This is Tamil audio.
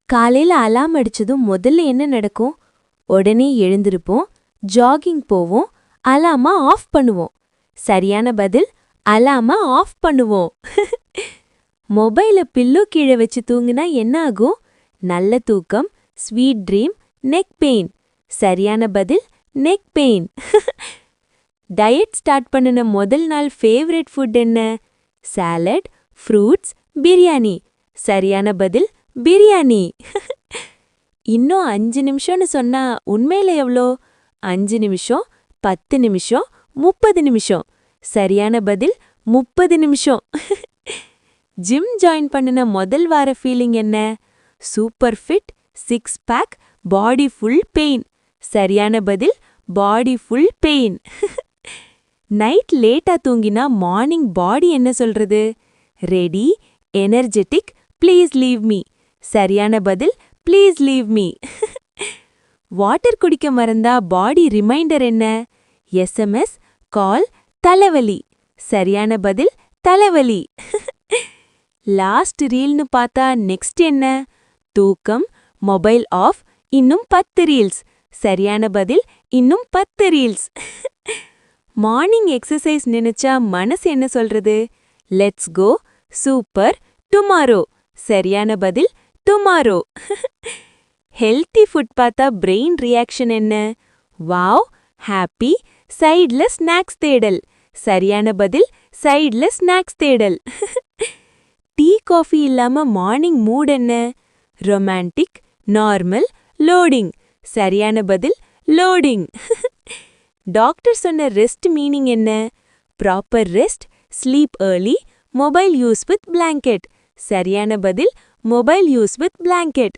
காலையில அலார்ம் அடிச்சதும் முதல்ல என்ன நடக்கும்? உடனே எழுந்திருப்போம், ஜாகிங் போவோம், அலார்ம ஆஃப் பண்ணுவோம். சரியான பதில், அலார்ம ஆஃப் பண்ணுவோம். மொபைல பில்லோ கீழே வச்சு தூங்குனா என்ன ஆகும்? நல்ல தூக்கம், ஸ்வீட் ட்ரீம், நெக் பெயின். சரியான பதில், நெக் பெயின். டயட் ஸ்டார்ட் பண்ணின முதல் நாள் ஃபேவரட் ஃபுட் என்ன? Salad, fruits, biryani. சரியான பதில், பிரியாணி. இன்னும் 5 நிமிஷம்னு சொன்னா உண்மையில எவ்ளோ? 5 நிமிஷம், 10 நிமிஷம், 30 நிமிஷம். சரியான பதில், 30 நிமிஷம். ஜிம் ஜாயின் பண்ணின முதல் வார ஃபீலிங் என்ன? Super fit, 6 pack, body full pain. சரியான பதில், பாடி ஃபுல் பெயின். நைட் லேட்டா தூங்கினா மார்னிங் பாடி என்ன சொல்றது? Ready, energetic, please leave me. சரியான பதில், ப்ளீஸ் லீவ் மீ. வாட்டர் குடிக்க மறந்தா பாடி ரிமைண்டர் என்ன? எஸ்எம்எஸ், கால், தலைவலி. சரியான பதில், தலைவலி. லாஸ்ட் ரீல்னு பார்த்தா நெக்ஸ்ட் என்ன? தூக்கம், மொபைல் ஆஃப், இன்னும் 10 ரீல்ஸ். சரியான பதில், இன்னும் 10 ரீல்ஸ். மார்னிங் எக்ஸசைஸ் நினைச்சா மனசு என்ன சொல்றது? Let's go, super, tomorrow. சரியான பதில், டுமாரோ. ஹெல்த்தி ஃபுட் பார்த்தா பிரெயின் ரியாக்ஷன் என்ன? வாவ், ஹாப்பி, சைட்ல ஸ்நாக்ஸ் தேடல். சரியான பதில், சைட்ல ஸ்நாக்ஸ் தேடல். டீ காஃபி இல்லாம மார்னிங் மூட் என்ன? Romantic, normal, loading. சரியான பதில், லோடிங். டாக்டர் சொன்ன ரெஸ்ட் மீனிங் என்ன? Proper rest, sleep early, mobile use with blanket. சரியான பதில், மொபைல் யூஸ் வித் பிளாங்கெட்.